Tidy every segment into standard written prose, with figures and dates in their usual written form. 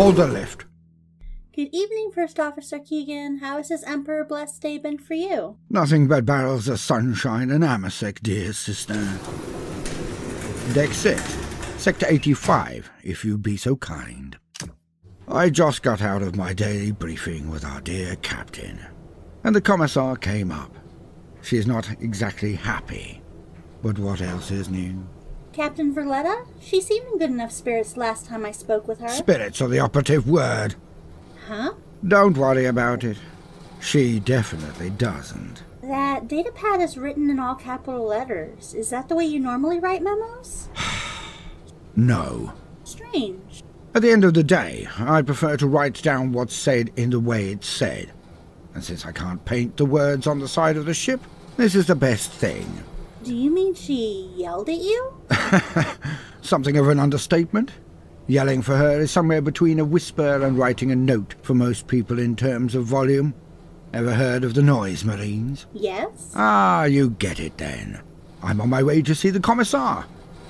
Hold the lift. Good evening, First Officer Keegan. How has this Emperor-blessed day been for you? Nothing but barrels of sunshine and amasec, dear sister. Deck 6, Sector 85, if you'd be so kind. I just got out of my daily briefing with our dear captain, and the commissar came up. She's not exactly happy, but what else is new? Captain Verletta? She seemed in good enough spirits last time I spoke with her. Spirits are the operative word. Huh? Don't worry about it. She definitely doesn't. That datapad is written in all capital letters. Is that the way you normally write memos? No. Strange. At the end of the day, I prefer to write down what's said in the way it's said. And since I can't paint the words on the side of the ship, this is the best thing. Do you mean she yelled at you? Something of an understatement. Yelling for her is somewhere between a whisper and writing a note for most people in terms of volume. Ever heard of the noise marines? Yes. Ah, you get it then. I'm on my way to see the commissar.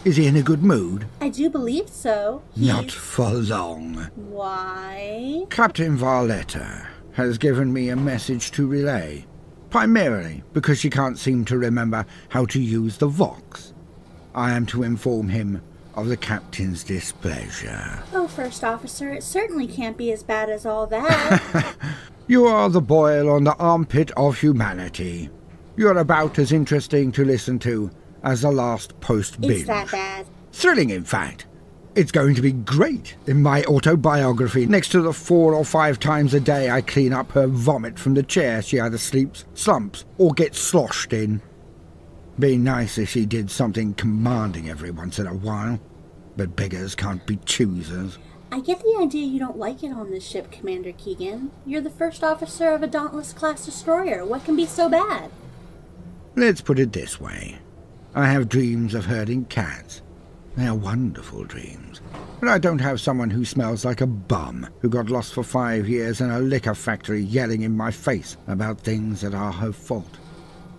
Is he in a good mood? I do believe so. Not for long. Why? Captain Varletta has given me a message to relay. Primarily because she can't seem to remember how to use the Vox. I am to inform him of the captain's displeasure. Oh, First Officer, it certainly can't be as bad as all that. You are the boil on the armpit of humanity. You're about as interesting to listen to as the last post binge. It's that bad. Thrilling, in fact. It's going to be great in my autobiography, next to the 4 or 5 times a day I clean up her vomit from the chair she either sleeps, slumps, or gets sloshed in. Be nice if she did something commanding every once in a while, but beggars can't be choosers. I get the idea you don't like it on this ship, Commander Keegan. You're the first officer of a Dauntless-class destroyer. What can be so bad? Let's put it this way. I have dreams of herding cats. They are wonderful dreams. But I don't have someone who smells like a bum, who got lost for 5 years in a liquor factory yelling in my face about things that are her fault.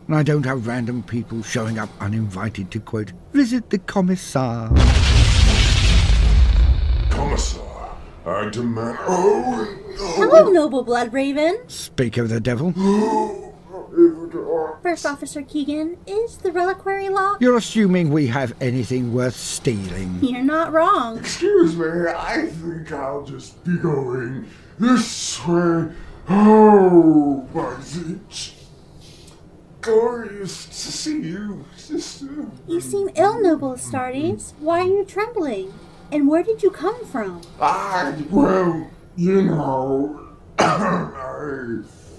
And I don't have random people showing up uninvited to, quote, visit the commissar. Commissar, I demand... Oh, no. Hello, noble blood raven. Speak of the devil. First Officer Keegan, is the reliquary locked? You're assuming we have anything worth stealing. You're not wrong. Excuse me, I think I'll just be going this way. Oh, my itch. Glorious to see you, sister. You seem ill, noble Astartes. Why are you trembling? And where did you come from? Well, you know,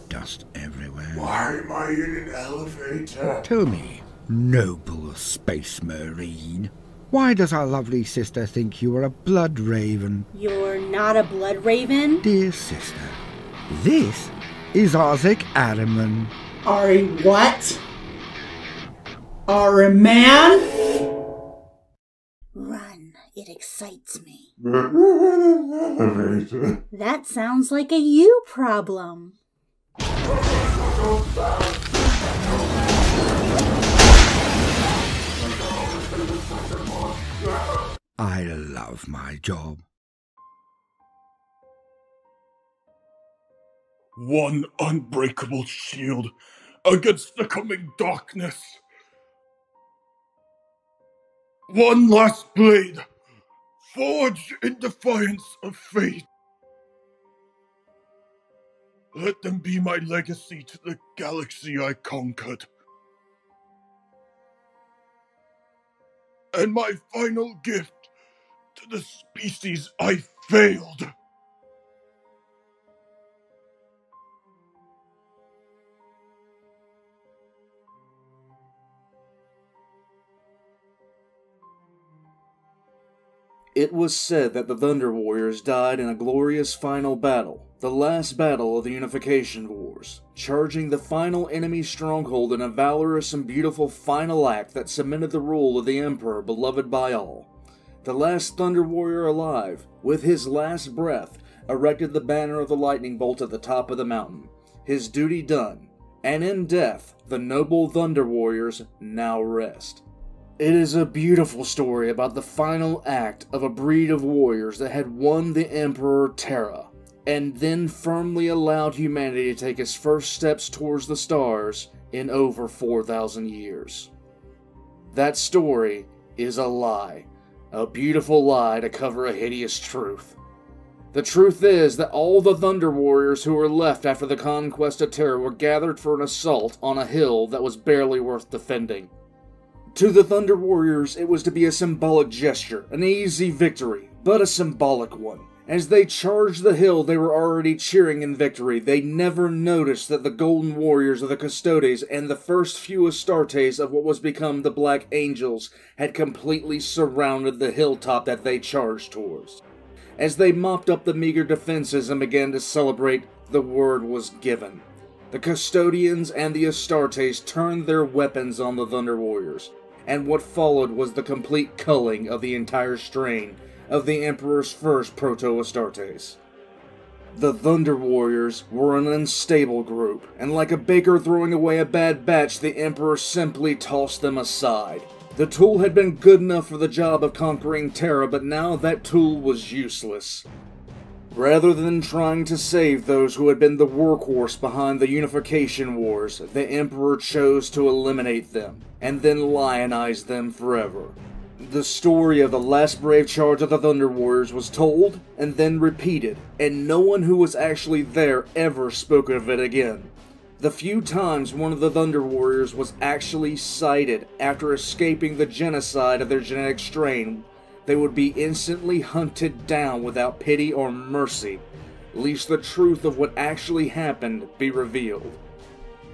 Dust everywhere. Why am I in an elevator? Tell me, noble space marine, why does our lovely sister think you are a blood raven? You're not a blood raven? Dear sister, this is Isaac Araman. Are a what? Are a man? Run. It excites me. Elevator. That sounds like a you problem. I love my job. One unbreakable shield against the coming darkness. One last blade, forged in defiance of fate. Let them be my legacy to the galaxy I conquered. And my final gift to the species I failed. It was said that the Thunder Warriors died in a glorious final battle, the last battle of the Unification Wars, charging the final enemy stronghold in a valorous and beautiful final act that cemented the rule of the Emperor beloved by all. The last Thunder Warrior alive, with his last breath, erected the banner of the lightning bolt at the top of the mountain, his duty done, and in death the noble Thunder Warriors now rest. It is a beautiful story about the final act of a breed of warriors that had won the Emperor Terra, and then firmly allowed humanity to take its first steps towards the stars in over 4,000 years. That story is a lie. A beautiful lie to cover a hideous truth. The truth is that all the Thunder Warriors who were left after the conquest of Terra were gathered for an assault on a hill that was barely worth defending. To the Thunder Warriors, it was to be a symbolic gesture, an easy victory, but a symbolic one. As they charged the hill, they were already cheering in victory. They never noticed that the Golden Warriors of the Custodes and the first few Astartes of what was become the Black Angels had completely surrounded the hilltop that they charged towards. As they mopped up the meager defenses and began to celebrate, the word was given. The Custodians and the Astartes turned their weapons on the Thunder Warriors, and what followed was the complete culling of the entire strain of the Emperor's first Proto-Astartes. The Thunder Warriors were an unstable group, and like a baker throwing away a bad batch, the Emperor simply tossed them aside. The tool had been good enough for the job of conquering Terra, but now that tool was useless. Rather than trying to save those who had been the workhorse behind the Unification Wars, the Emperor chose to eliminate them, and then lionize them forever. The story of the last brave charge of the Thunder Warriors was told, and then repeated, and no one who was actually there ever spoke of it again. The few times one of the Thunder Warriors was actually sighted after escaping the genocide of their genetic strain, they would be instantly hunted down without pity or mercy, lest the truth of what actually happened be revealed.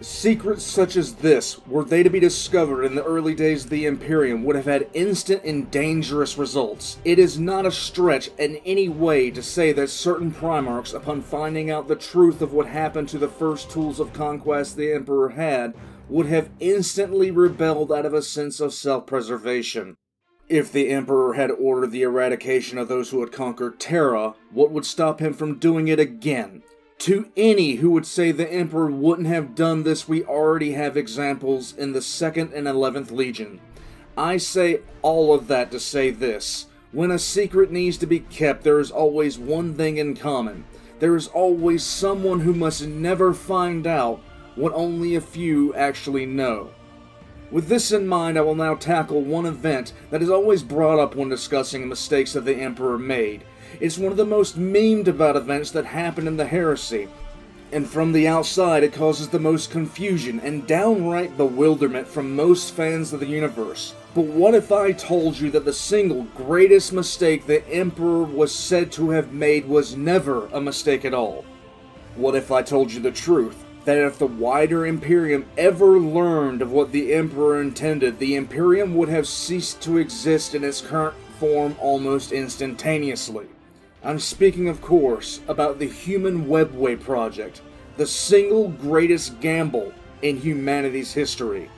Secrets such as this, were they to be discovered in the early days of the Imperium, would have had instant and dangerous results. It is not a stretch in any way to say that certain Primarchs, upon finding out the truth of what happened to the first tools of conquest the Emperor had, would have instantly rebelled out of a sense of self-preservation. If the Emperor had ordered the eradication of those who had conquered Terra, what would stop him from doing it again? To any who would say the Emperor wouldn't have done this, we already have examples in the 2nd and 11th Legion. I say all of that to say this. When a secret needs to be kept, there is always one thing in common. There is always someone who must never find out what only a few actually know. With this in mind, I will now tackle one event that is always brought up when discussing mistakes that the Emperor made. It's one of the most memed about events that happened in the heresy, and from the outside it causes the most confusion and downright bewilderment from most fans of the universe. But what if I told you that the single greatest mistake the Emperor was said to have made was never a mistake at all? What if I told you the truth? That if the wider Imperium ever learned of what the Emperor intended, the Imperium would have ceased to exist in its current form almost instantaneously. I'm speaking, of course, about the Human Webway project, the single greatest gamble in humanity's history.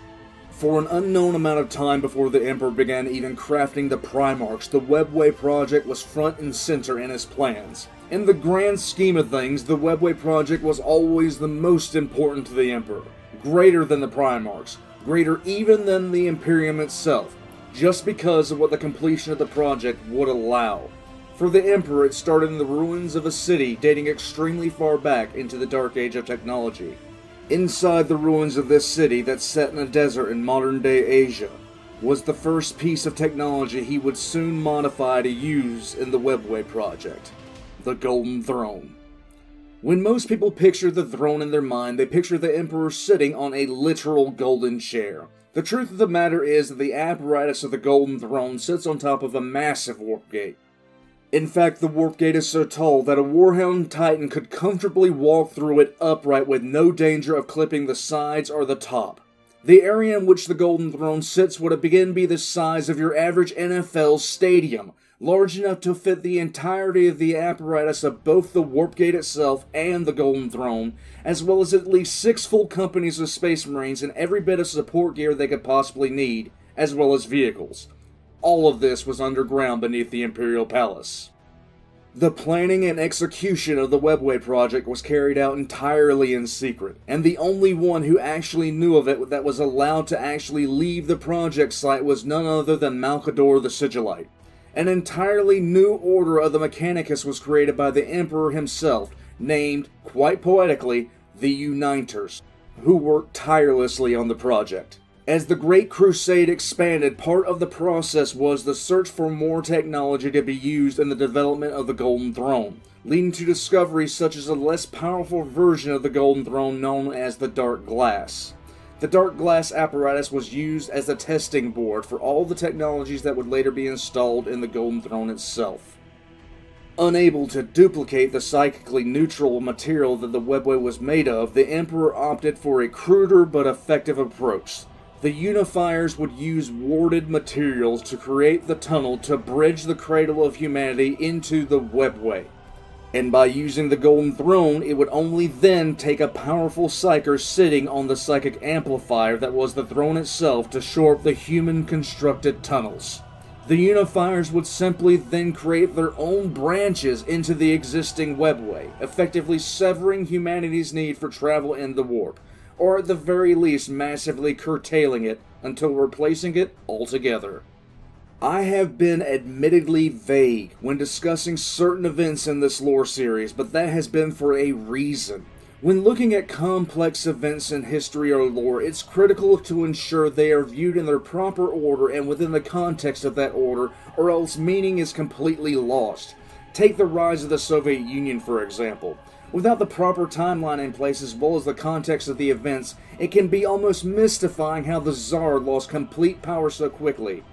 For an unknown amount of time before the Emperor began even crafting the Primarchs, the Webway project was front and center in his plans. In the grand scheme of things, the Webway project was always the most important to the Emperor, greater than the Primarchs, greater even than the Imperium itself, just because of what the completion of the project would allow. For the Emperor, it started in the ruins of a city dating extremely far back into the Dark Age of technology. Inside the ruins of this city that sat in a desert in modern-day Asia was the first piece of technology he would soon modify to use in the Webway project. The Golden Throne. When most people picture the throne in their mind, they picture the Emperor sitting on a literal golden chair. The truth of the matter is that the apparatus of the Golden Throne sits on top of a massive warp gate. In fact, the warp gate is so tall that a Warhound Titan could comfortably walk through it upright with no danger of clipping the sides or the top. The area in which the Golden Throne sits would again be the size of your average NFL stadium, large enough to fit the entirety of the apparatus of both the warp gate itself and the Golden Throne, as well as at least 6 full companies of Space Marines and every bit of support gear they could possibly need, as well as vehicles. All of this was underground beneath the Imperial Palace. The planning and execution of the Webway project was carried out entirely in secret, and the only one who actually knew of it that was allowed to actually leave the project site was none other than Malcador the Sigillite. An entirely new order of the Mechanicus was created by the Emperor himself, named, quite poetically, the Uniters, who worked tirelessly on the project. As the Great Crusade expanded, part of the process was the search for more technology to be used in the development of the Golden Throne, leading to discoveries such as a less powerful version of the Golden Throne known as the Dark Glass. The Dark Glass apparatus was used as a testing board for all the technologies that would later be installed in the Golden Throne itself. Unable to duplicate the psychically neutral material that the Webway was made of, the Emperor opted for a cruder but effective approach. The Unifiers would use warded materials to create the tunnel to bridge the cradle of humanity into the Webway. And by using the Golden Throne, it would only then take a powerful psyker sitting on the psychic amplifier that was the throne itself to shore up the human-constructed tunnels. The Unifiers would simply then create their own branches into the existing Webway, effectively severing humanity's need for travel in the warp, or at the very least massively curtailing it until replacing it altogether. I have been admittedly vague when discussing certain events in this lore series, but that has been for a reason. When looking at complex events in history or lore, it's critical to ensure they are viewed in their proper order and within the context of that order, or else meaning is completely lost. Take the rise of the Soviet Union, for example. Without the proper timeline in place as well as the context of the events, it can be almost mystifying how the Tsar lost complete power so quickly.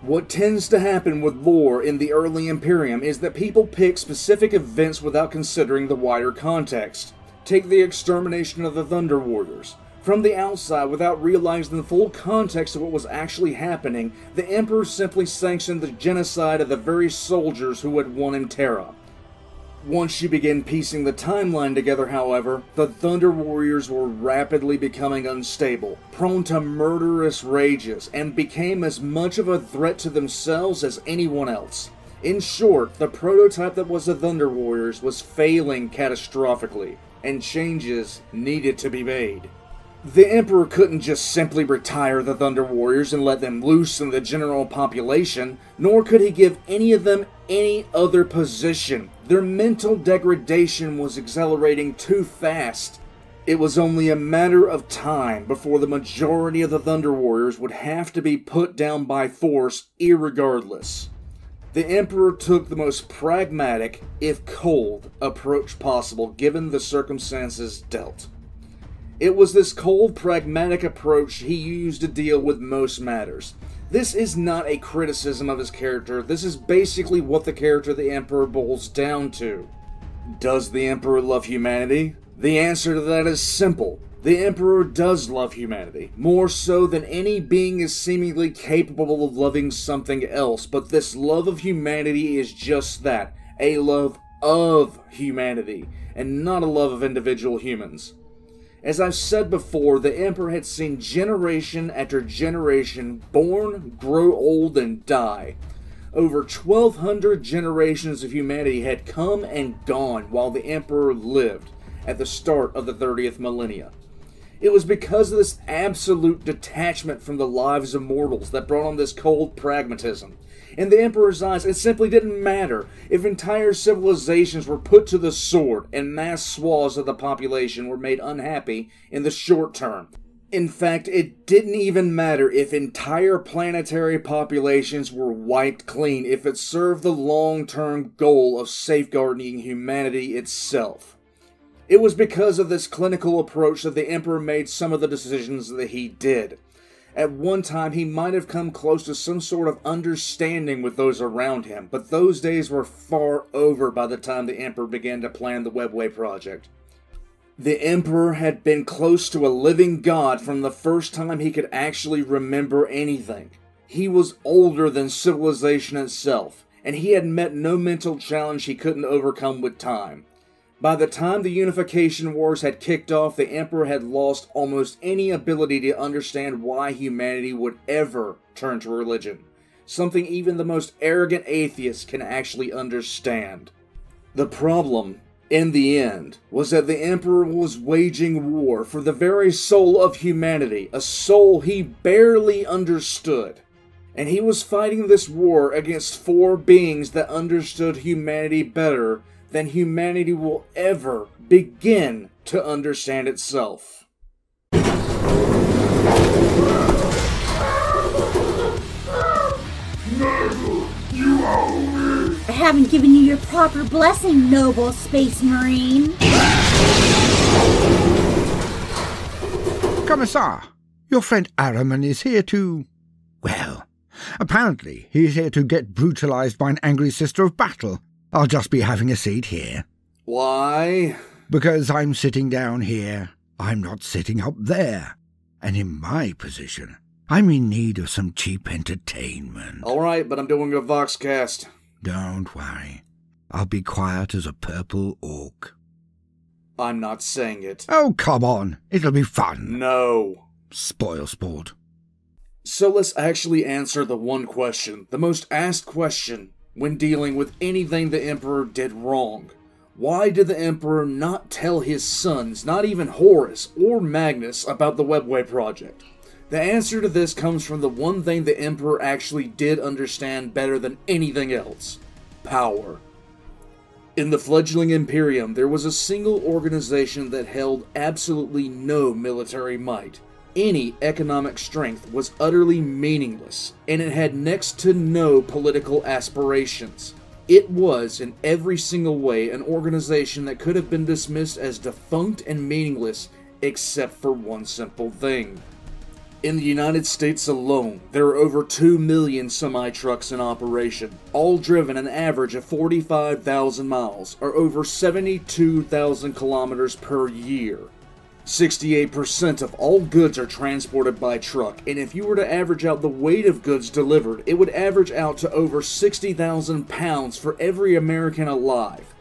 What tends to happen with lore in the early Imperium is that people pick specific events without considering the wider context. Take the extermination of the Thunder Warriors. From the outside, without realizing the full context of what was actually happening, the Emperor simply sanctioned the genocide of the very soldiers who had won in Terra. Once you begin piecing the timeline together, however, the Thunder Warriors were rapidly becoming unstable, prone to murderous rages, and became as much of a threat to themselves as anyone else. In short, the prototype that was the Thunder Warriors was failing catastrophically, and changes needed to be made. The Emperor couldn't just simply retire the Thunder Warriors and let them loose in the general population, nor could he give any of them any other position. Their mental degradation was accelerating too fast. It was only a matter of time before the majority of the Thunder Warriors would have to be put down by force irregardless. The Emperor took the most pragmatic, if cold, approach possible given the circumstances dealt. It was this cold, pragmatic approach he used to deal with most matters. This is not a criticism of his character, this is basically what the character of the Emperor boils down to. Does the Emperor love humanity? The answer to that is simple. The Emperor does love humanity, more so than any being is seemingly capable of loving something else, but this love of humanity is just that, a love of humanity, and not a love of individual humans. As I've said before, the Emperor had seen generation after generation born, grow old, and die. Over 1,200 generations of humanity had come and gone while the Emperor lived at the start of the 30th millennia. It was because of this absolute detachment from the lives of mortals that brought on this cold pragmatism. In the Emperor's eyes, it simply didn't matter if entire civilizations were put to the sword and mass swaths of the population were made unhappy in the short term. In fact, it didn't even matter if entire planetary populations were wiped clean if it served the long-term goal of safeguarding humanity itself. It was because of this clinical approach that the Emperor made some of the decisions that he did. At one time, he might have come close to some sort of understanding with those around him, but those days were far over by the time the Emperor began to plan the Webway project. The Emperor had been close to a living god from the first time he could actually remember anything. He was older than civilization itself, and he had met no mental challenge he couldn't overcome with time. By the time the Unification Wars had kicked off, the Emperor had lost almost any ability to understand why humanity would ever turn to religion. something even the most arrogant atheist can actually understand. The problem, in the end, was that the Emperor was waging war for the very soul of humanity, a soul he barely understood. And he was fighting this war against 4 beings that understood humanity better than humanity will ever begin to understand itself. You owe me! I haven't given you your proper blessing, noble Space Marine. Commissar, your friend Araman is here to... well, apparently he's here to get brutalized by an angry sister of battle. I'll just be having a seat here. Why? Because I'm sitting down here. I'm not sitting up there. And in my position, I'm in need of some cheap entertainment. Alright, but I'm doing a Voxcast. Don't worry. I'll be quiet as a purple orc. I'm not saying it. Oh, come on. It'll be fun. No. Spoil sport. So let's actually answer the one question, the most asked question, when dealing with anything the Emperor did wrong. Why did the Emperor not tell his sons, not even Horus or Magnus, about the Webway project? The answer to this comes from the one thing the Emperor actually did understand better than anything else: power. In the fledgling Imperium, there was a single organization that held absolutely no military might. Any economic strength was utterly meaningless, and it had next to no political aspirations. It was, in every single way, an organization that could have been dismissed as defunct and meaningless, except for one simple thing. In the United States alone, there are over 2 million semi-trucks in operation, all driven an average of 45,000 miles, or over 72,000 kilometers per year. 68% of all goods are transported by truck, and if you were to average out the weight of goods delivered, it would average out to over 60,000 pounds for every American alive.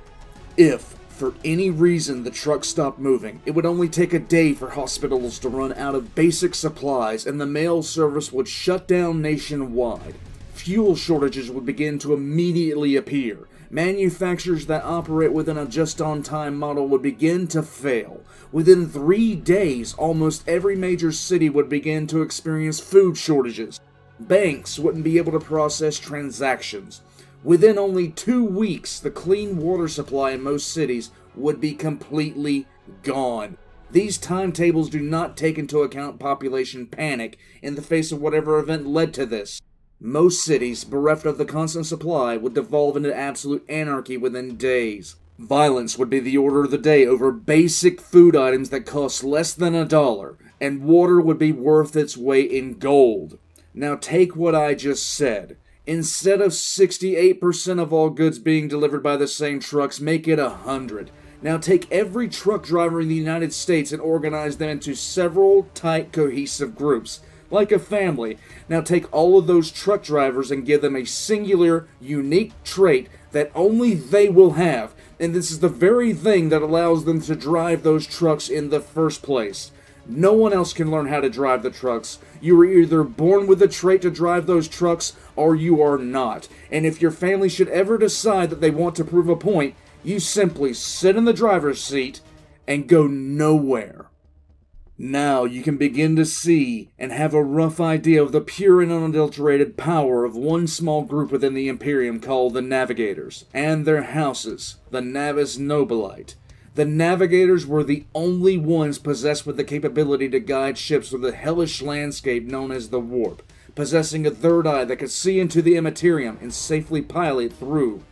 If, for any reason, the trucks stopped moving, it would only take a day for hospitals to run out of basic supplies, and the mail service would shut down nationwide. Fuel shortages would begin to immediately appear. Manufacturers that operate within a just-on-time model would begin to fail. Within 3 days, almost every major city would begin to experience food shortages. Banks wouldn't be able to process transactions. Within only 2 weeks, the clean water supply in most cities would be completely gone. These timetables do not take into account population panic in the face of whatever event led to this. Most cities, bereft of the constant supply, would devolve into absolute anarchy within days. Violence would be the order of the day over basic food items that cost less than $1, and water would be worth its weight in gold. Now take what I just said. Instead of 68% of all goods being delivered by the same trucks, make it 100. Now take every truck driver in the United States and organize them into several tight, cohesive groups, like a family. Now take all of those truck drivers and give them a singular, unique trait that only they will have, and this is the very thing that allows them to drive those trucks in the first place. No one else can learn how to drive the trucks. You are either born with the trait to drive those trucks, or you are not. And if your family should ever decide that they want to prove a point, you simply sit in the driver's seat and go nowhere. Now you can begin to see and have a rough idea of the pure and unadulterated power of one small group within the Imperium called the Navigators, and their houses, the Navis Nobilite. The Navigators were the only ones possessed with the capability to guide ships through the hellish landscape known as the Warp, possessing a third eye that could see into the Immaterium and safely pilot through.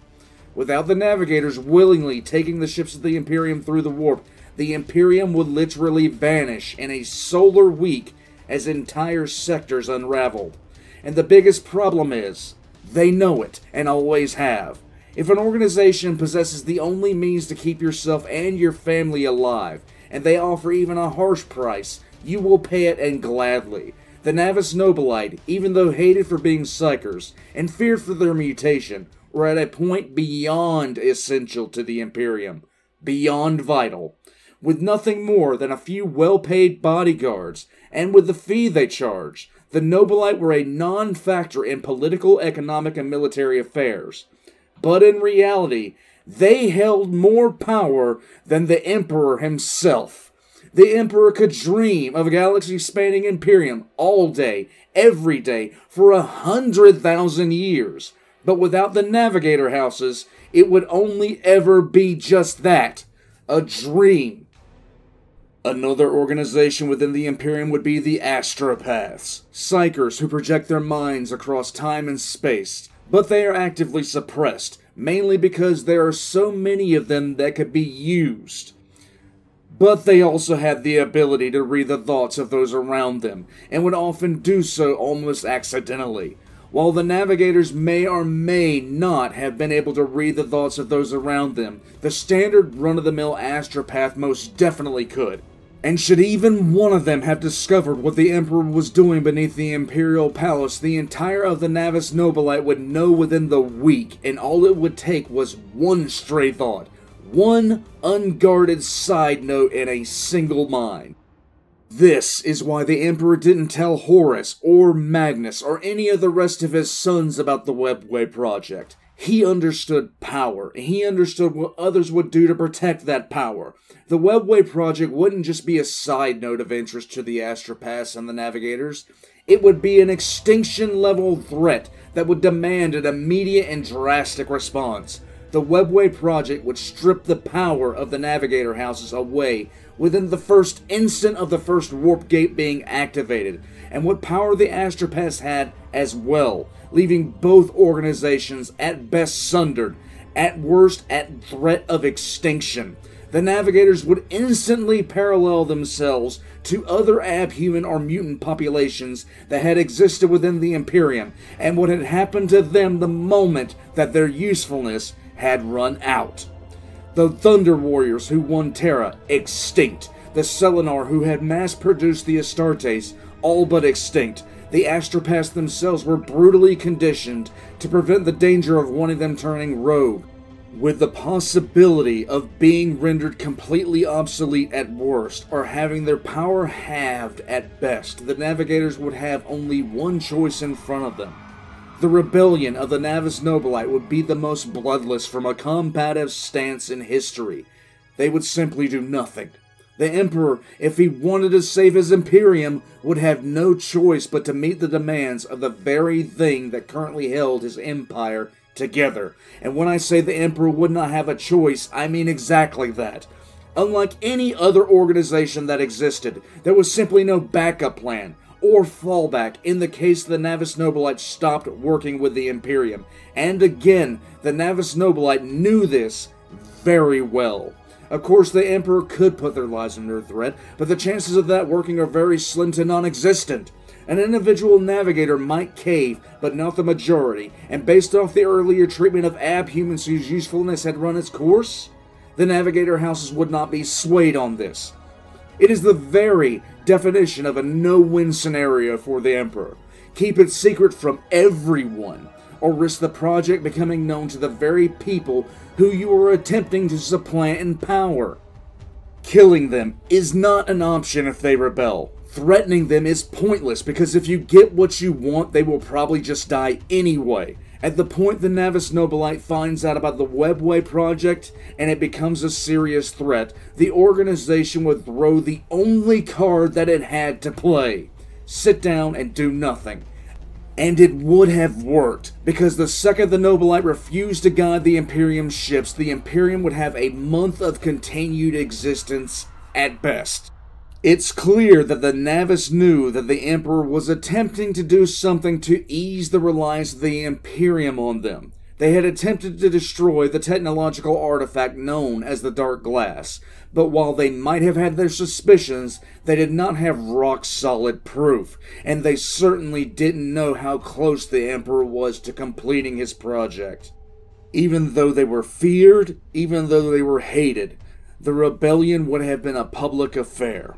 Without the Navigators willingly taking the ships of the Imperium through the Warp, the Imperium would literally vanish in a solar week as entire sectors unraveled. And the biggest problem is, they know it, and always have. If an organization possesses the only means to keep yourself and your family alive, and they offer even a harsh price, you will pay it, and gladly. The Navis Nobilite, even though hated for being psychers, and feared for their mutation, were at a point beyond essential to the Imperium. Beyond vital. With nothing more than a few well-paid bodyguards, and with the fee they charge, The Nobilite were a non-factor in political, economic, and military affairs. But in reality, they held more power than the Emperor himself. The Emperor could dream of a galaxy-spanning imperium all day, every day, for 100,000 years. But without the Navigator houses, it would only ever be just that, a dream. Another organization within the Imperium would be the Astropaths, psychers who project their minds across time and space, but they are actively suppressed, mainly because there are so many of them that could be used. But they also had the ability to read the thoughts of those around them, and would often do so almost accidentally. While the Navigators may or may not have been able to read the thoughts of those around them, the standard run-of-the-mill Astropath most definitely could. And should even one of them have discovered what the Emperor was doing beneath the Imperial Palace, the entire of the Navis Nobilite would know within the week, and all it would take was one stray thought, one unguarded side note in a single mind. This is why the Emperor didn't tell Horus, or Magnus, or any of the rest of his sons about the Webway project. He understood power, and he understood what others would do to protect that power. The Webway project wouldn't just be a side note of interest to the Astropaths and the Navigators. It would be an extinction-level threat that would demand an immediate and drastic response. The Webway project would strip the power of the Navigator houses away within the first instant of the first warp gate being activated, and what power the Astropaths had as well, leaving both organizations at best sundered, at worst at threat of extinction. The Navigators would instantly parallel themselves to other abhuman or mutant populations that had existed within the Imperium, and what had happened to them the moment that their usefulness had run out. The Thunder Warriors who won Terra, extinct. The Selenar who had mass-produced the Astartes, all but extinct. The Astropaths themselves were brutally conditioned to prevent the danger of one of them turning rogue, with the possibility of being rendered completely obsolete at worst, or having their power halved at best. The Navigators would have only one choice in front of them. The rebellion of the Navis Nobilite would be the most bloodless from a combative stance in history. They would simply do nothing. The Emperor, if he wanted to save his Imperium, would have no choice but to meet the demands of the very thing that currently held his empire together. And when I say the Emperor would not have a choice, I mean exactly that. Unlike any other organization that existed, there was simply no backup plan or fallback in the case the Navis Nobilite stopped working with the Imperium. And again, the Navis Nobilite knew this very well. Of course, the Emperor could put their lives under threat, but the chances of that working are very slim to non-existent. An individual Navigator might cave, but not the majority, and based off the earlier treatment of abhumans whose usefulness had run its course, the Navigator houses would not be swayed on this. It is the very definition of a no-win scenario for the Emperor. Keep it secret from everyone, or risk the project becoming known to the very people who you are attempting to supplant in power. Killing them is not an option if they rebel. Threatening them is pointless because if you get what you want, they will probably just die anyway. At the point the Navis Nobilite finds out about the Webway project and it becomes a serious threat, the organization would throw the only card that it had to play. Sit down and do nothing. And it would have worked, because the second the Nobilite refused to guide the Imperium's ships, the Imperium would have a month of continued existence at best. It's clear that the Navis knew that the Emperor was attempting to do something to ease the reliance of the Imperium on them. They had attempted to destroy the technological artifact known as the Dark Glass, but while they might have had their suspicions, they did not have rock-solid proof, and they certainly didn't know how close the Emperor was to completing his project. Even though they were feared, even though they were hated, the rebellion would have been a public affair.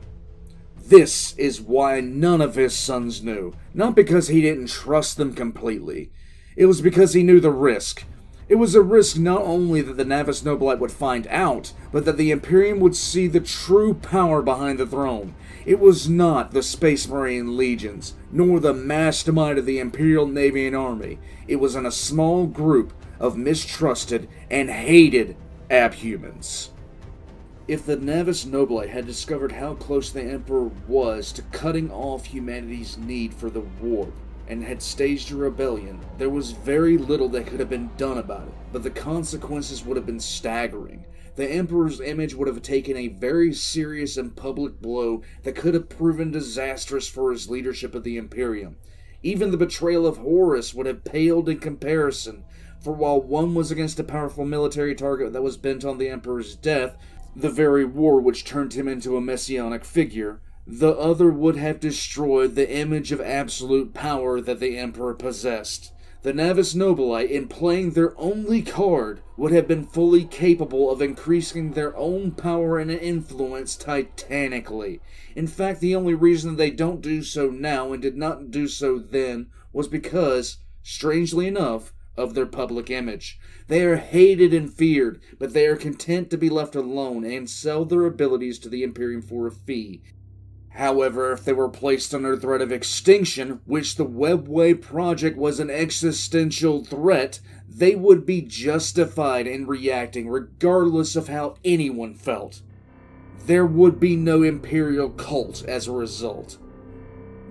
This is why none of his sons knew, not because he didn't trust them completely. It was because he knew the risk. It was a risk not only that the Navis Nobilite would find out, but that the Imperium would see the true power behind the throne. It was not the Space Marine legions, nor the massed might of the Imperial Navy and Army. It was in a small group of mistrusted and hated abhumans. If the Navis Nobilite had discovered how close the Emperor was to cutting off humanity's need for the warp, and had staged a rebellion, there was very little that could have been done about it, but the consequences would have been staggering. The Emperor's image would have taken a very serious and public blow that could have proven disastrous for his leadership of the Imperium. Even the betrayal of Horus would have paled in comparison, for while one was against a powerful military target that was bent on the Emperor's death, the very war which turned him into a messianic figure, the other would have destroyed the image of absolute power that the Emperor possessed. The Navis Nobilite, in playing their only card, would have been fully capable of increasing their own power and influence titanically. In fact, the only reason they don't do so now and did not do so then was because, strangely enough, of their public image. They are hated and feared, but they are content to be left alone and sell their abilities to the Imperium for a fee. However, if they were placed under threat of extinction, which the Webway project was an existential threat, they would be justified in reacting regardless of how anyone felt. There would be no Imperial cult as a result.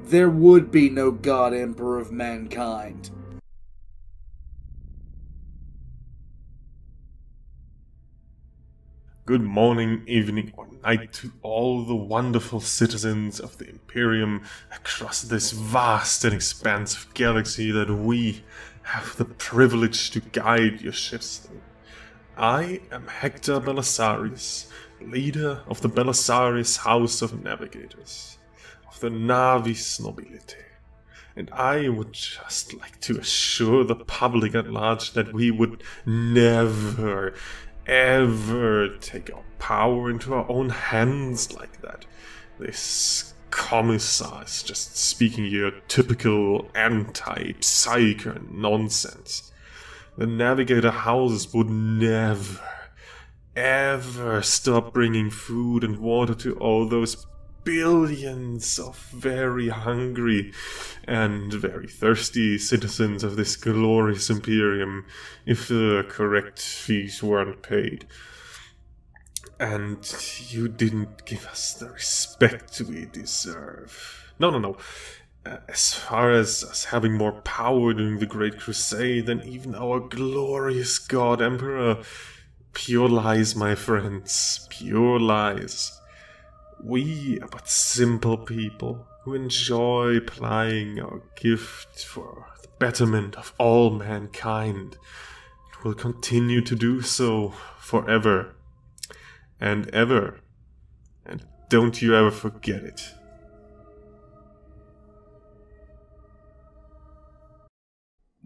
There would be no God Emperor of mankind. Good morning, evening, or night to all the wonderful citizens of the Imperium across this vast and expansive galaxy that we have the privilege to guide your ships through. I am Hector Belisarius, leader of the Belisarius House of Navigators, of the Navis Nobilite, and I would just like to assure the public at large that we would never ever take our power into our own hands like that. This commissar is just speaking your typical anti-psycho nonsense. The Navigator houses would never, ever stop bringing food and water to all those billions of very hungry and very thirsty citizens of this glorious Imperium if the correct fees weren't paid. And you didn't give us the respect we deserve. No. As far as us having more power during the Great Crusade than even our glorious God Emperor, pure lies, my friends, pure lies. We are but simple people who enjoy plying our gift for the betterment of all mankind, and will continue to do so forever and ever. And don't you ever forget it.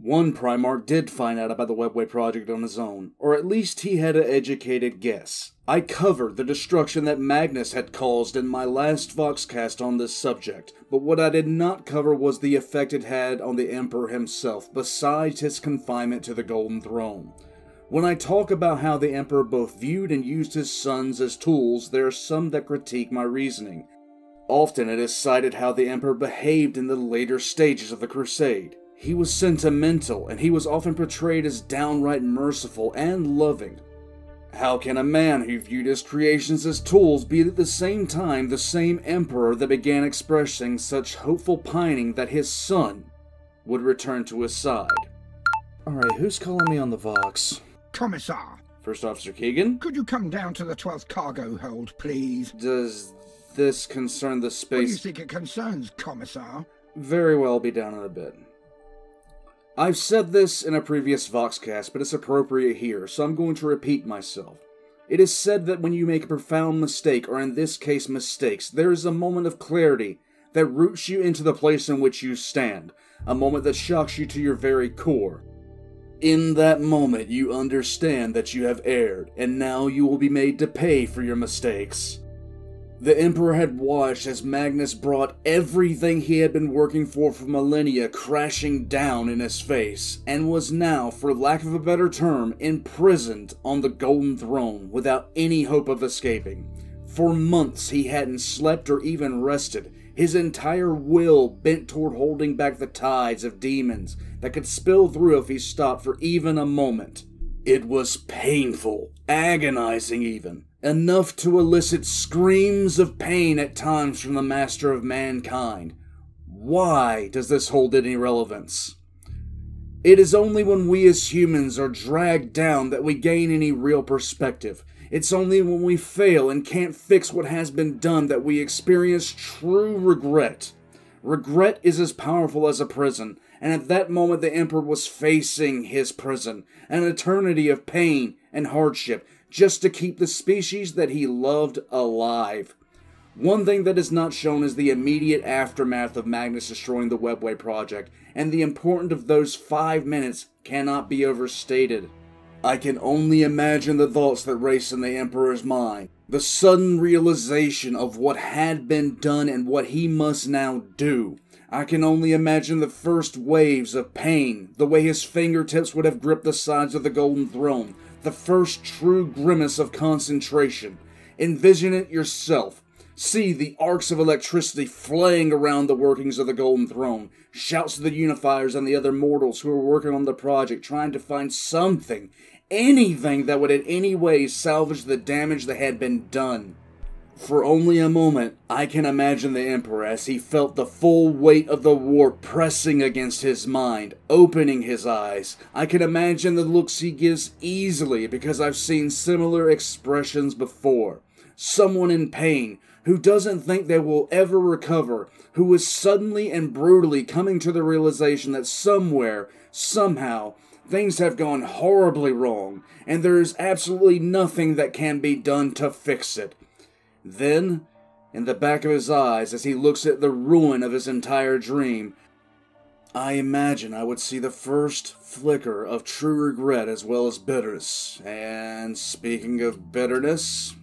One Primarch did find out about the Webway project on his own, or at least he had an educated guess. I covered the destruction that Magnus had caused in my last Voxcast on this subject, but what I did not cover was the effect it had on the Emperor himself, besides his confinement to the Golden Throne. When I talk about how the Emperor both viewed and used his sons as tools, there are some that critique my reasoning. Often it is cited how the Emperor behaved in the later stages of the Crusade. He was sentimental, and he was often portrayed as downright merciful and loving. How can a man who viewed his creations as tools be at the same time the same emperor that began expressing such hopeful pining that his son would return to his side? Alright, who's calling me on the Vox? Commissar, First Officer Keegan? could you come down to the 12th cargo hold, please? Does this concern the What do you space... think it concerns, Commissar? Very well, be down in a bit. I've said this in a previous Voxcast, but it's appropriate here, so I'm going to repeat myself. It is said that when you make a profound mistake, or in this case mistakes, there is a moment of clarity that roots you into the place in which you stand, a moment that shocks you to your very core. In that moment, you understand that you have erred, and now you will be made to pay for your mistakes. The Emperor had watched as Magnus brought everything he had been working for millennia crashing down in his face, and was now, for lack of a better term, imprisoned on the Golden Throne without any hope of escaping. For months he hadn't slept or even rested, his entire will bent toward holding back the tides of demons that could spill through if he stopped for even a moment. It was painful, agonizing even, enough to elicit screams of pain at times from the master of mankind. Why does this hold any relevance? It is only when we as humans are dragged down that we gain any real perspective. It's only when we fail and can't fix what has been done that we experience true regret. Regret is as powerful as a prison, and at that moment the Emperor was facing his prison, an eternity of pain and hardship, just to keep the species that he loved alive. One thing that is not shown is the immediate aftermath of Magnus destroying the Webway project, and the importance of those 5 minutes cannot be overstated. I can only imagine the thoughts that race in the Emperor's mind, the sudden realization of what had been done and what he must now do. I can only imagine the first waves of pain, the way his fingertips would have gripped the sides of the Golden Throne, the first true grimace of concentration. Envision it yourself. See the arcs of electricity flaying around the workings of the Golden Throne. Shouts of the Unifiers and the other mortals who were working on the project, trying to find something, anything that would in any way salvage the damage that had been done. For only a moment, I can imagine the Emperor as he felt the full weight of the warp pressing against his mind, opening his eyes. I can imagine the looks he gives easily because I've seen similar expressions before. Someone in pain, who doesn't think they will ever recover, who is suddenly and brutally coming to the realization that somewhere, somehow, things have gone horribly wrong, and there is absolutely nothing that can be done to fix it. Then, in the back of his eyes, as he looks at the ruin of his entire dream, I imagine I would see the first flicker of true regret as well as bitterness. And speaking of bitterness...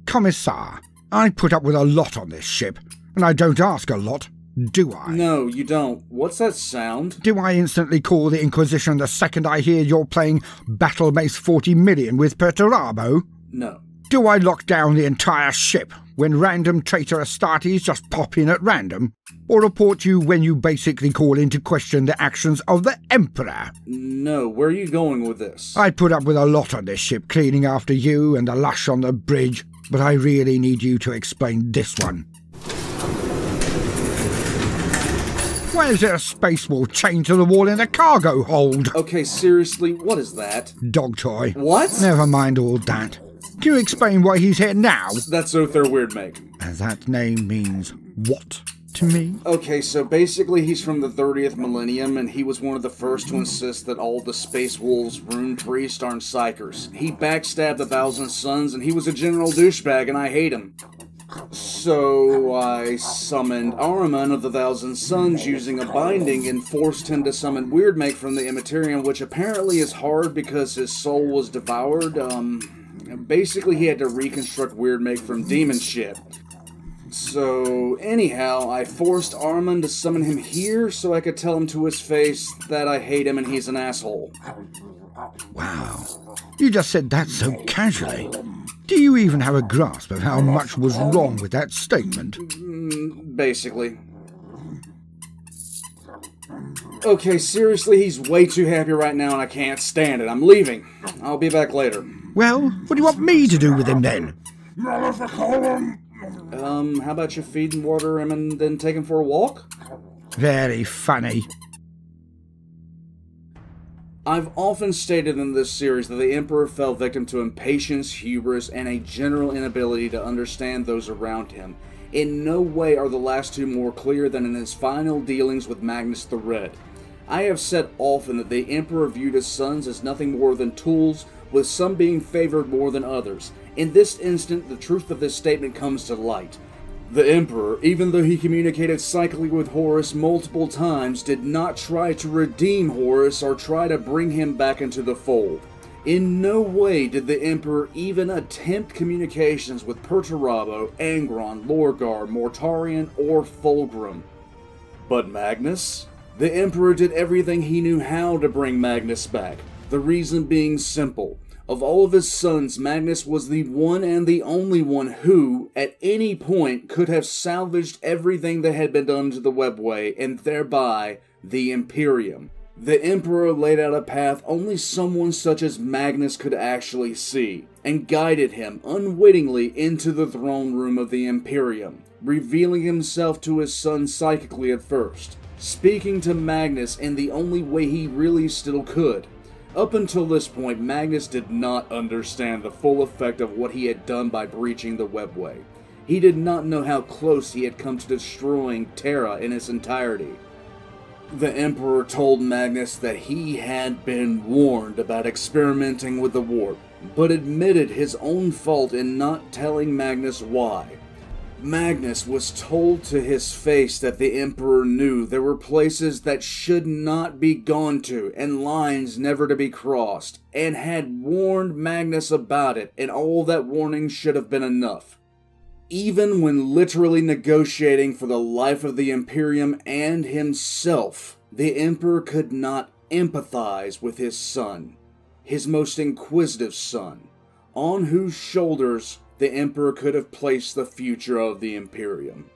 Commissar, I put up with a lot on this ship, and I don't ask a lot, do I? No, you don't. What's that sound? Do I instantly call the Inquisition the second I hear you're playing Battle Mace 40 million with Perturabo? No. Do I lock down the entire ship when random traitor Astartes just pop in at random? Or report you when you basically call into question the actions of the Emperor? No, where are you going with this? I put up with a lot on this ship, cleaning after you and the lush on the bridge, but I really need you to explain this one. Why is there a space wall chained to the wall in the cargo hold? Okay, seriously, what is that? Dog toy. What? Never mind all that. Can you explain why he's here now? That's Othar Weirdmake. That name means what to me? Okay, so basically he's from the 30th millennium, and he was one of the first to insist that all the Space Wolves rune priests aren't psychers. He backstabbed the Thousand Suns, and he was a general douchebag, and I hate him. So I summoned Ahriman of the Thousand Suns using a binding and forced him to summon Weirdmake from the Immaterium, which apparently is hard because his soul was devoured. Basically he had to reconstruct Weirdmake from demon shit. So anyhow, I forced Ahriman to summon him here so I could tell him to his face that I hate him and he's an asshole. Wow, you just said that so casually. Do you even have a grasp of how much was wrong with that statement? Basically. Okay, seriously, he's way too happy right now and I can't stand it. I'm leaving. I'll be back later. Well, what do you want me to do with him then? How about you feed and water him and then take him for a walk? Very funny. I've often stated in this series that the Emperor fell victim to impatience, hubris, and a general inability to understand those around him. In no way are the last two more clear than in his final dealings with Magnus the Red. I have said often that the Emperor viewed his sons as nothing more than tools, with some being favored more than others. In this instant, the truth of this statement comes to light. The Emperor, even though he communicated psychically with Horus multiple times, did not try to redeem Horus or try to bring him back into the fold. In no way did the Emperor even attempt communications with Perturabo, Angron, Lorgar, Mortarion, or Fulgrim. But Magnus? The Emperor did everything he knew how to bring Magnus back. The reason being simple. Of all of his sons, Magnus was the one and the only one who, at any point, could have salvaged everything that had been done to the Webway, and thereby, the Imperium. The Emperor laid out a path only someone such as Magnus could actually see, and guided him unwittingly into the throne room of the Imperium, revealing himself to his son psychically at first, speaking to Magnus in the only way he really still could. Up until this point, Magnus did not understand the full effect of what he had done by breaching the Webway. He did not know how close he had come to destroying Terra in its entirety. The Emperor told Magnus that he had been warned about experimenting with the warp, but admitted his own fault in not telling Magnus why. Magnus was told to his face that the Emperor knew there were places that should not be gone to and lines never to be crossed, and had warned Magnus about it, and all that warning should have been enough. Even when literally negotiating for the life of the Imperium and himself, the Emperor could not empathize with his son, his most inquisitive son, on whose shoulders the Emperor could have placed the future of the Imperium.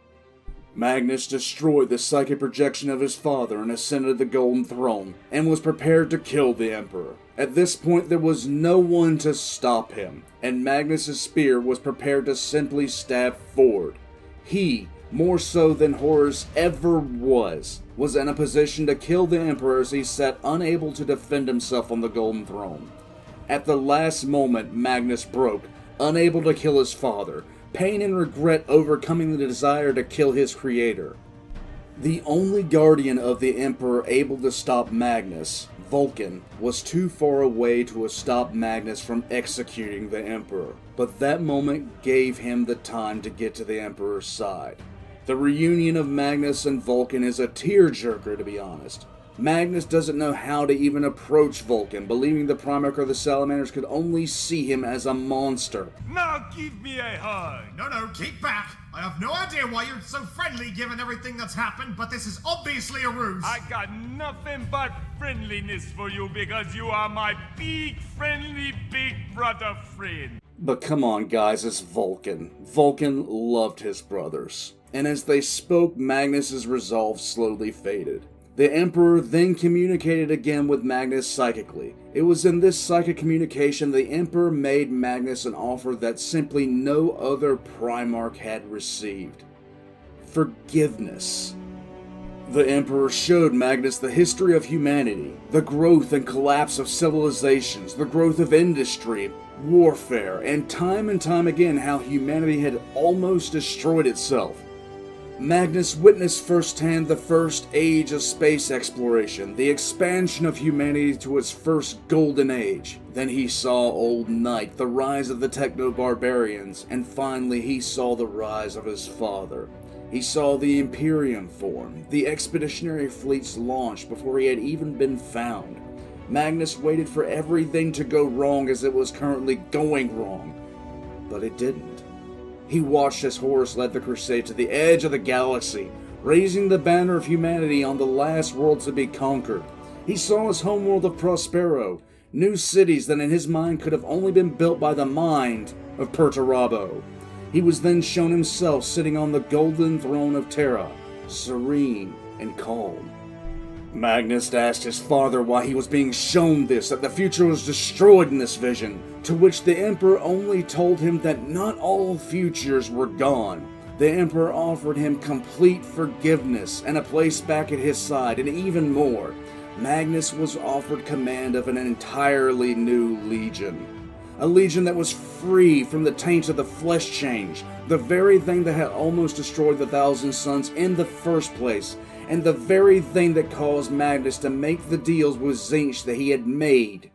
Magnus destroyed the psychic projection of his father and ascended the Golden Throne, and was prepared to kill the Emperor. At this point there was no one to stop him, and Magnus' spear was prepared to simply stab forward. He, more so than Horus ever was in a position to kill the Emperor as he sat unable to defend himself on the Golden Throne. At the last moment, Magnus broke, unable to kill his father, pain and regret overcoming the desire to kill his creator. The only guardian of the Emperor able to stop Magnus, Vulcan, was too far away to stop Magnus from executing the Emperor, but that moment gave him the time to get to the Emperor's side. The reunion of Magnus and Vulcan is a tearjerker, to be honest. Magnus doesn't know how to even approach Vulcan, believing the Primarch of the Salamanders could only see him as a monster. Now give me a hug! No, keep back! I have no idea why you're so friendly given everything that's happened, but this is obviously a ruse! I got nothing but friendliness for you because you are my big friendly big brother friend. But come on guys, it's Vulcan. Vulcan loved his brothers. And as they spoke, Magnus' resolve slowly faded. The Emperor then communicated again with Magnus psychically. It was in this psychic communication the Emperor made Magnus an offer that simply no other Primarch had received. Forgiveness. The Emperor showed Magnus the history of humanity, the growth and collapse of civilizations, the growth of industry, warfare, and time again how humanity had almost destroyed itself. Magnus witnessed firsthand the first age of space exploration, the expansion of humanity to its first golden age. Then he saw Old Night, the rise of the techno-barbarians, and finally he saw the rise of his father. He saw the Imperium form, the expeditionary fleets launch before he had even been found. Magnus waited for everything to go wrong as it was currently going wrong, but it didn't. He watched as Horus led the crusade to the edge of the galaxy, raising the banner of humanity on the last world to be conquered. He saw his homeworld of Prospero, new cities that in his mind could have only been built by the mind of Perturabo. He was then shown himself sitting on the golden throne of Terra, serene and calm. Magnus asked his father why he was being shown this, that the future was destroyed in this vision, to which the Emperor only told him that not all futures were gone. The Emperor offered him complete forgiveness and a place back at his side, and even more. Magnus was offered command of an entirely new legion. A legion that was free from the taint of the flesh change, the very thing that had almost destroyed the Thousand Sons in the first place, and the very thing that caused Magnus to make the deals with Tzeentch that he had made.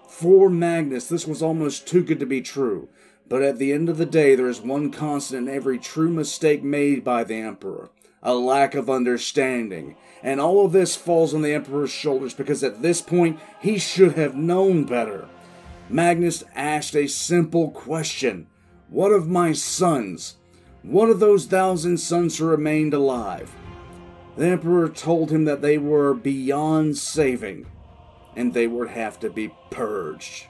For Magnus, this was almost too good to be true, but at the end of the day there is one constant in every true mistake made by the Emperor. a lack of understanding. And all of this falls on the Emperor's shoulders because at this point, he should have known better. Magnus asked a simple question. What of my sons? What of those 1,000 sons who remained alive? The Emperor told him that they were beyond saving, and they would have to be purged.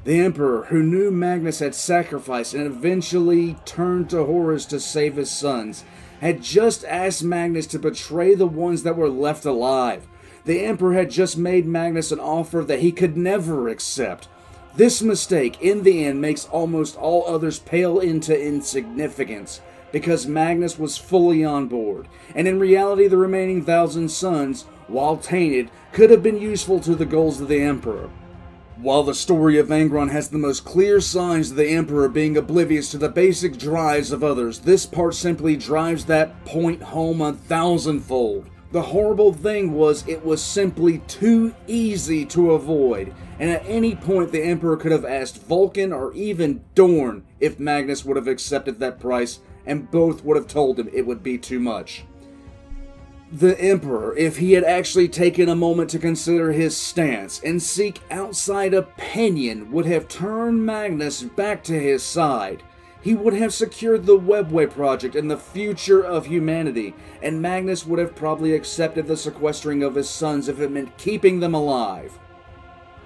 The Emperor, who knew Magnus had sacrificed and eventually turned to Horus to save his sons, had just asked Magnus to betray the ones that were left alive. The Emperor had just made Magnus an offer that he could never accept. This mistake, in the end, makes almost all others pale into insignificance, because Magnus was fully on board, and in reality the remaining 1,000 sons, while tainted, could have been useful to the goals of the Emperor. While the story of Angron has the most clear signs of the Emperor being oblivious to the basic drives of others, this part simply drives that point home 1,000-fold. The horrible thing was, it was simply too easy to avoid, and at any point the Emperor could have asked Vulcan or even Dorn if Magnus would have accepted that price, and both would have told him it would be too much. The Emperor, if he had actually taken a moment to consider his stance and seek outside opinion, would have turned Magnus back to his side. He would have secured the Webway project and the future of humanity, and Magnus would have probably accepted the sequestering of his sons if it meant keeping them alive.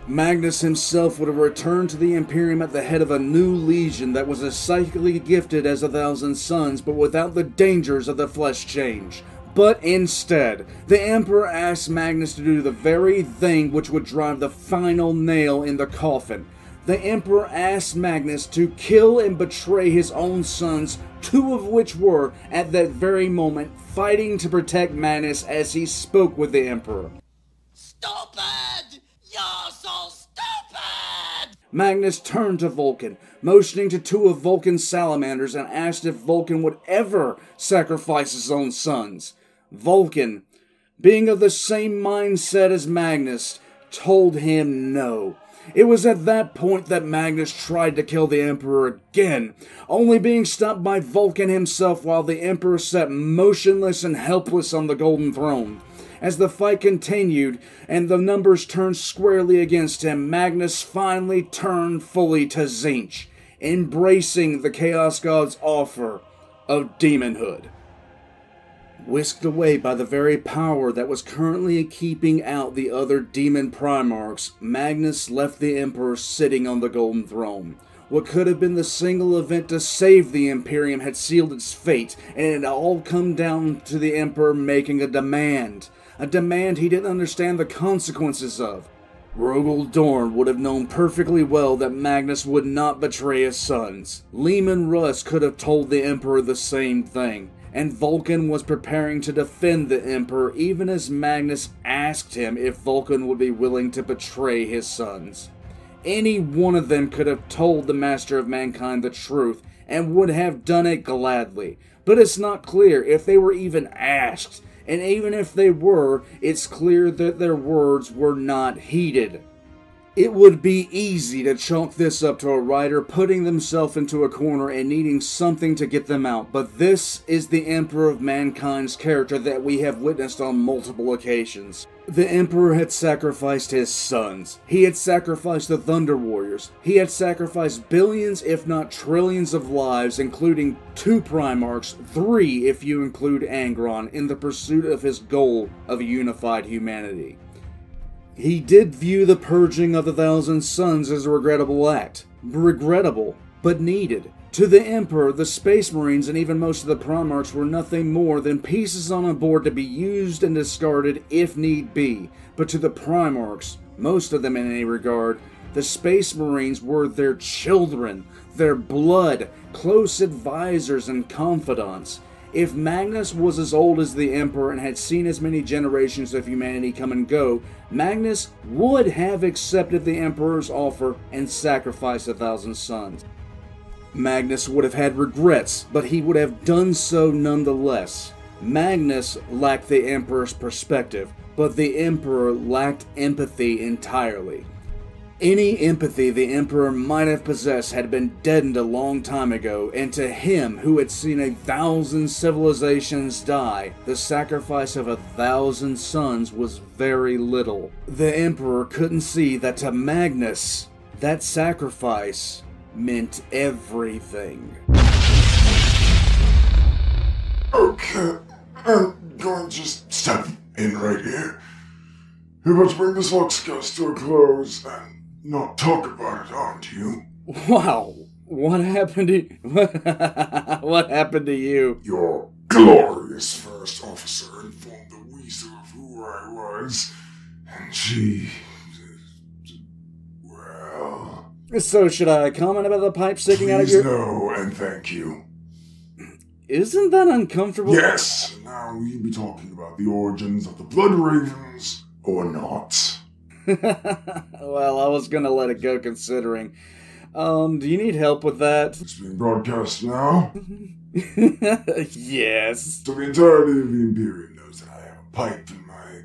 Magnus himself would have returned to the Imperium at the head of a new legion that was as psychically gifted as 1,000 sons, but without the dangers of the flesh change. But instead, the Emperor asked Magnus to do the very thing which would drive the final nail in the coffin. The Emperor asked Magnus to kill and betray his own sons, 2 of which were, at that very moment, fighting to protect Magnus as he spoke with the Emperor. Stupid! You're so stupid! Magnus turned to Vulcan, motioning to 2 of Vulcan's salamanders, and asked if Vulcan would ever sacrifice his own sons. Vulcan, being of the same mindset as Magnus, told him no. It was at that point that Magnus tried to kill the Emperor again, only being stopped by Vulcan himself while the Emperor sat motionless and helpless on the Golden Throne. As the fight continued and the numbers turned squarely against him, Magnus finally turned fully to Tzeentch, embracing the Chaos God's offer of demonhood. Whisked away by the very power that was currently keeping out the other demon Primarchs, Magnus left the Emperor sitting on the Golden Throne. What could have been the single event to save the Imperium had sealed its fate, and it had all come down to the Emperor making a demand he didn't understand the consequences of. Rogel Dorn would have known perfectly well that Magnus would not betray his sons. Leman Russ could have told the Emperor the same thing. And Vulcan was preparing to defend the Emperor even as Magnus asked him if Vulcan would be willing to betray his sons. Any one of them could have told the Master of Mankind the truth and would have done it gladly, but it's not clear if they were even asked, and even if they were, it's clear that their words were not heeded. It would be easy to chalk this up to a writer putting themselves into a corner and needing something to get them out, but this is the Emperor of Mankind's character that we have witnessed on multiple occasions. The Emperor had sacrificed his sons. He had sacrificed the Thunder Warriors. He had sacrificed billions, if not trillions of lives, including 2 Primarchs, 3 if you include Angron, in the pursuit of his goal of a unified humanity. He did view the purging of the 1,000 sons as a regrettable act. Regrettable, but needed. To the Emperor, the Space Marines and even most of the Primarchs were nothing more than pieces on a board to be used and discarded if need be. But to the Primarchs, most of them in any regard, the Space Marines were their children, their blood, close advisors and confidants. If Magnus was as old as the Emperor and had seen as many generations of humanity come and go, Magnus would have accepted the Emperor's offer and sacrificed 1,000 sons. Magnus would have had regrets, but he would have done so nonetheless. Magnus lacked the Emperor's perspective, but the Emperor lacked empathy entirely. Any empathy the Emperor might have possessed had been deadened a long time ago, and to him, who had seen 1,000 civilizations die, the sacrifice of 1,000 sons was very little. The Emperor couldn't see that to Magnus, that sacrifice meant everything. Okay, I'm going to just step in right here. You're about to bring this Luxgust to a close and not talk about it, aren't you? Wow, what happened to what happened to you? Your glorious first officer informed the weasel of who I was, and she... well... So should I comment about the pipe sticking out of your... no, and thank you. Isn't that uncomfortable? Yes, now will you be talking about the origins of the Blood Ravens, or not? Well, I was gonna let it go considering. Do you need help with that? It's being broadcast now. Yes. So the entirety of the Imperium knows that I have a pipe in my...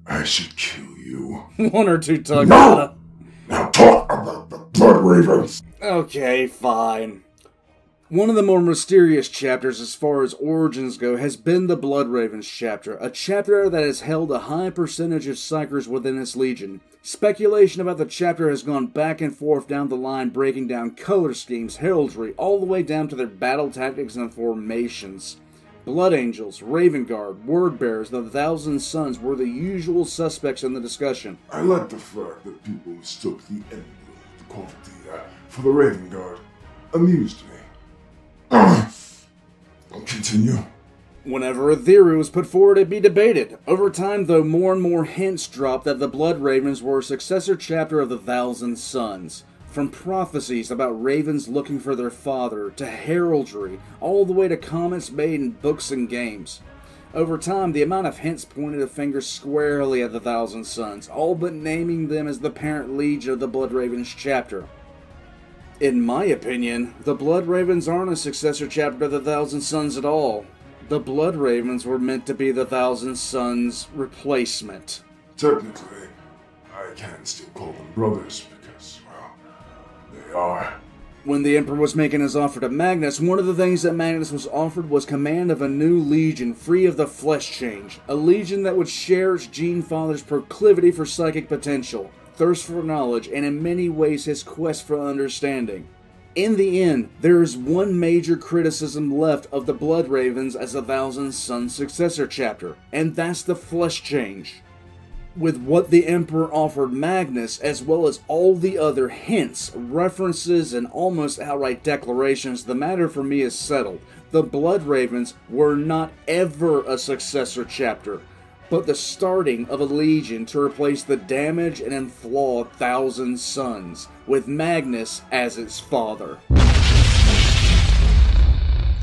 I should kill you. One or two tugs. No! Now talk about the Blood Ravens! Okay, fine. One of the more mysterious chapters as far as origins go has been the Blood Ravens chapter, a chapter that has held a high percentage of psychers within its legion. Speculation about the chapter has gone back and forth down the line, breaking down color schemes, heraldry, all the way down to their battle tactics and formations. Blood Angels, Raven Guard, Word Bearers, the 1,000 Sons were the usual suspects in the discussion. I like the fact that people mistook the emblem of the quality for the Raven Guard. Amused me. Continue. Whenever a theory was put forward, it'd be debated. Over time, though, more and more hints dropped that the Blood Ravens were a successor chapter of the 1,000 Sons. From prophecies about ravens looking for their father, to heraldry, all the way to comments made in books and games. Over time, the amount of hints pointed a finger squarely at the 1,000 Sons, all but naming them as the parent legion of the Blood Ravens chapter. In my opinion, the Blood Ravens aren't a successor chapter to the 1,000 Sons at all. The Blood Ravens were meant to be the 1,000 Sons' replacement. Technically, I can still call them brothers because, well, they are. When the Emperor was making his offer to Magnus, one of the things that Magnus was offered was command of a new legion free of the flesh change. A legion that would share its Gene Father's proclivity for psychic potential, thirst for knowledge, and in many ways his quest for understanding. In the end, there is one major criticism left of the Blood Ravens as a 1,000 Sons successor chapter, and that's the flesh change. With what the Emperor offered Magnus, as well as all the other hints, references, and almost outright declarations, the matter for me is settled. The Blood Ravens were not ever a successor chapter, but the starting of a legion to replace the damaged and flawed 1,000 Sons, with Magnus as its father.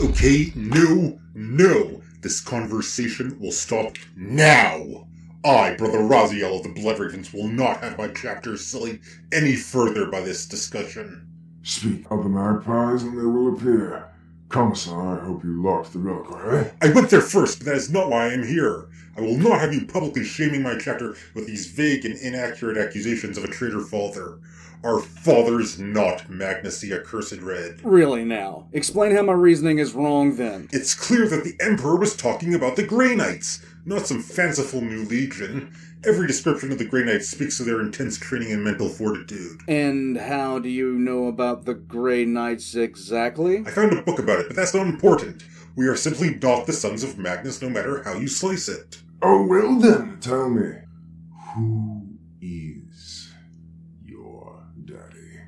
Okay, no. This conversation will stop now. I, Brother Raziel of the Blood Ravens, will not have my chapter sullied any further by this discussion. Speak of the magpies and they will appear. Commissar, I hope you locked the reliquary. I went there first, but that is not why I am here. I will not have you publicly shaming my chapter with these vague and inaccurate accusations of a traitor father. Our father's not Magnus the Accursed Red. Really now? Explain how my reasoning is wrong then. It's clear that the Emperor was talking about the Grey Knights, not some fanciful new legion. Every description of the Grey Knights speaks to their intense training and mental fortitude. And how do you know about the Grey Knights exactly? I found a book about it, but that's not important. We are simply not the sons of Magnus, no matter how you slice it. Oh, well then, tell me, who is your daddy?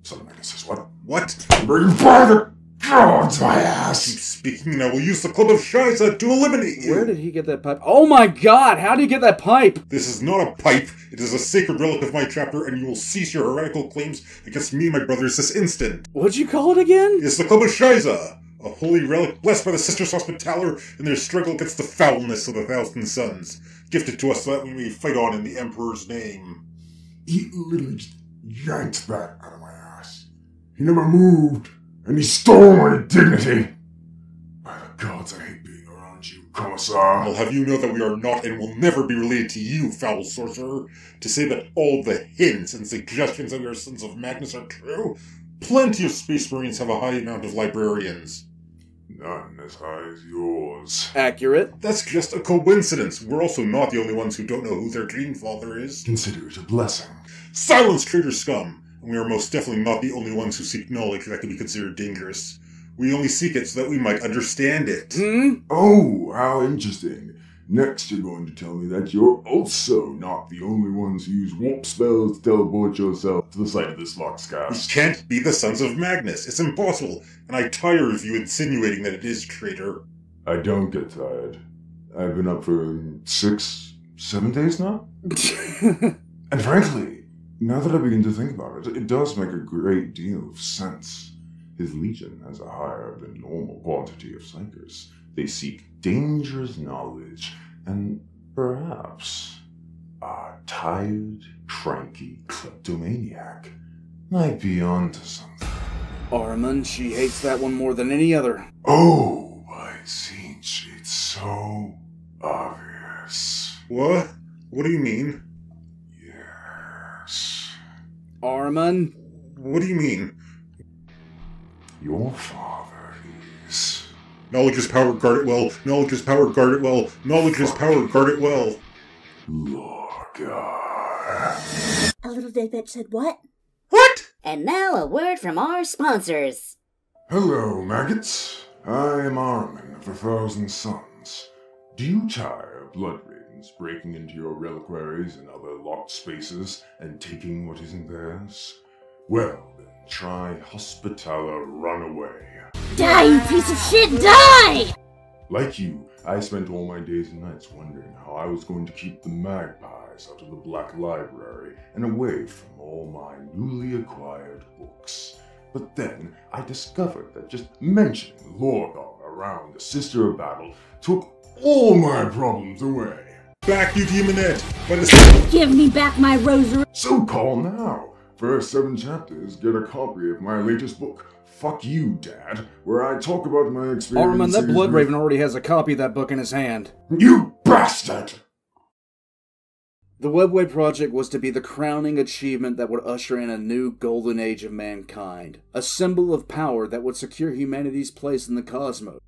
Son of Magnus says what? What? Bring by the gods, my ass! Keep speaking and I will use the Club of Shiza to eliminate you! Where did he get that pipe? Oh my god, how did he get that pipe? This is not a pipe, it is a sacred relic of my chapter, and you will cease your heretical claims against me and my brothers this instant. What'd you call it again? It's the Club of Shiza, a holy relic blessed by the Sisters Hospitaller in their struggle against the foulness of the 1,000 Sons, gifted to us so that we may fight on in the Emperor's name. He literally just yanked that out of my ass. He never moved, and he stole my dignity. By the gods, I hate being around you, Commissar. I'll have you know that we are not and will never be related to you, foul sorcerer. To say that all the hints and suggestions of your sons of Magnus are true, plenty of Space Marines have a high amount of librarians. None as high as yours. Accurate. That's just a coincidence. We're also not the only ones who don't know who their Dream Father is. Consider it a blessing. Silence, traitor scum! And we are most definitely not the only ones who seek knowledge that can be considered dangerous. We only seek it so that we might understand it. Oh, how interesting. Next you're going to tell me that you're also not the only ones who use warp spells to teleport yourself to the site of this Loxcast. We can't be the Sons of Magnus. It's impossible, and I tire of you insinuating that it is, traitor. I don't get tired. I've been up for 6, 7 days now? And frankly, now that I begin to think about it, it does make a great deal of sense. His legion has a higher than normal quantity of psychers. They seek dangerous knowledge, and perhaps a tired, cranky kleptomaniac might be onto something. Armand, she hates that one more than any other. Oh, I see. It's so obvious. What? What do you mean? Yes. Armand? What do you mean? Your father is... Knowledge is power, guard it well. Knowledge is power, guard it well. Knowledge is power, guard it well. Lorgar. A little dead bitch said what? What? And now a word from our sponsors. Hello, maggots. I am Armin of 1,000 Suns. Do you tire of blood ravens breaking into your reliquaries and other locked spaces and taking what isn't theirs? Well, then try Hospitaller Runaway. Die, you piece of shit, die! Like you, I spent all my days and nights wondering how I was going to keep the magpies out of the Black Library and away from all my newly acquired books. But then I discovered that just mentioning Lorgar around the Sister of Battle took all my problems away. Back, you demonette! Give me back my rosary! So call now. First 7 chapters, get a copy of my latest book, Fuck You, Dad, where I talk about my experiences. Armand, that Blood Raven already has a copy of that book in his hand. You bastard! The Webway project was to be the crowning achievement that would usher in a new golden age of mankind, a symbol of power that would secure humanity's place in the cosmos.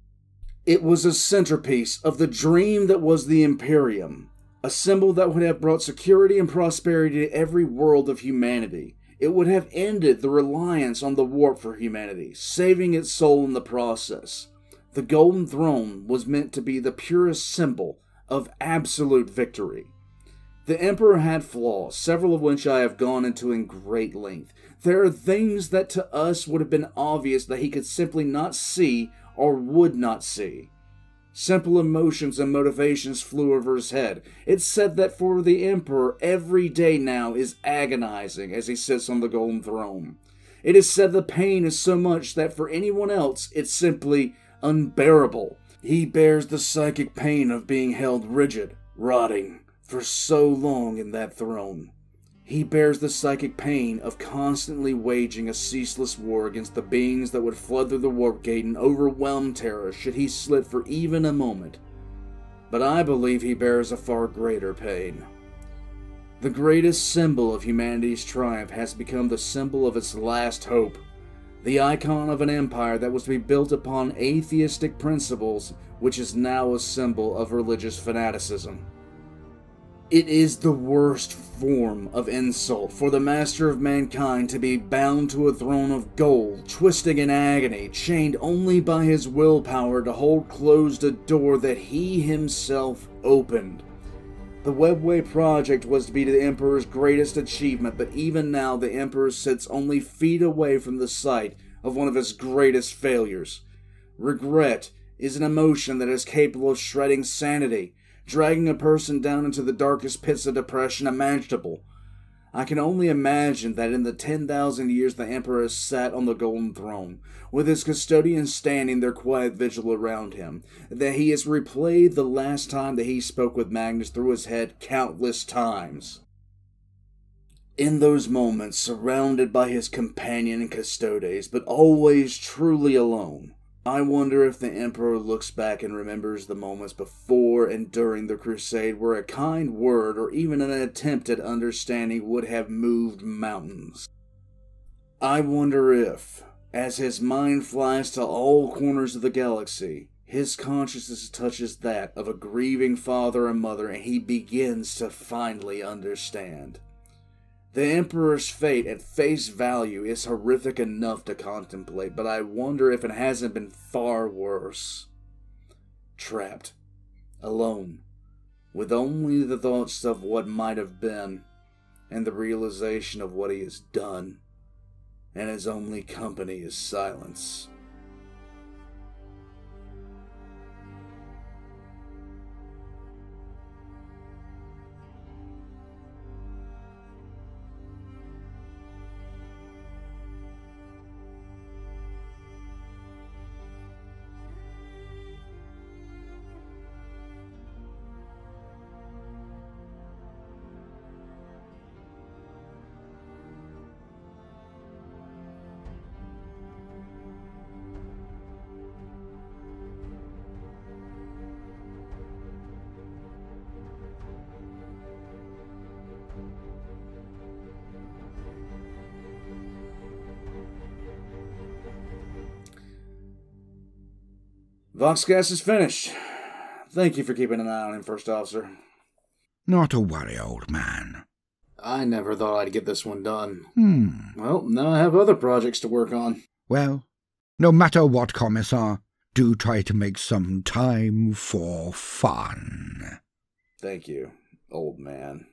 It was a centerpiece of the dream that was the Imperium, a symbol that would have brought security and prosperity to every world of humanity. It would have ended the reliance on the warp for humanity, saving its soul in the process. The Golden Throne was meant to be the purest symbol of absolute victory. The Emperor had flaws, several of which I have gone into in great length. There are things that to us would have been obvious that he could simply not see or would not see. Simple emotions and motivations flew over his head. It's said that for the Emperor, every day now is agonizing as he sits on the Golden Throne. It is said the pain is so much that for anyone else, it's simply unbearable. He bears the psychic pain of being held rigid, rotting, for so long in that throne. He bears the psychic pain of constantly waging a ceaseless war against the beings that would flood through the warp gate and overwhelm Terra should he slip for even a moment. But I believe he bears a far greater pain. The greatest symbol of humanity's triumph has become the symbol of its last hope. The icon of an empire that was to be built upon atheistic principles, which is now a symbol of religious fanaticism. It is the worst form of insult for the master of mankind to be bound to a throne of gold, twisting in agony, chained only by his willpower to hold closed a door that he himself opened. The Webway project was to be the Emperor's greatest achievement, but even now the Emperor sits only feet away from the site of one of his greatest failures. Regret is an emotion that is capable of shredding sanity, dragging a person down into the darkest pits of depression imaginable. I can only imagine that in the 10,000 years the Emperor has sat on the Golden Throne, with his custodians standing their quiet vigil around him, that he has replayed the last time that he spoke with Magnus through his head countless times. In those moments, surrounded by his companion and custodes, but always truly alone, I wonder if the Emperor looks back and remembers the moments before and during the Crusade where a kind word or even an attempt at understanding would have moved mountains. I wonder if, as his mind flies to all corners of the galaxy, his consciousness touches that of a grieving father and mother and he begins to finally understand. The Emperor's fate at face value is horrific enough to contemplate, but I wonder if it hasn't been far worse. Trapped, alone, with only the thoughts of what might have been, and the realization of what he has done, and his only company is silence. Voxcast is finished. Thank you for keeping an eye on him, First Officer. Not to worry, old man. I never thought I'd get this one done. Well, now I have other projects to work on. Well, no matter what, Commissar, do try to make some time for fun. Thank you, old man.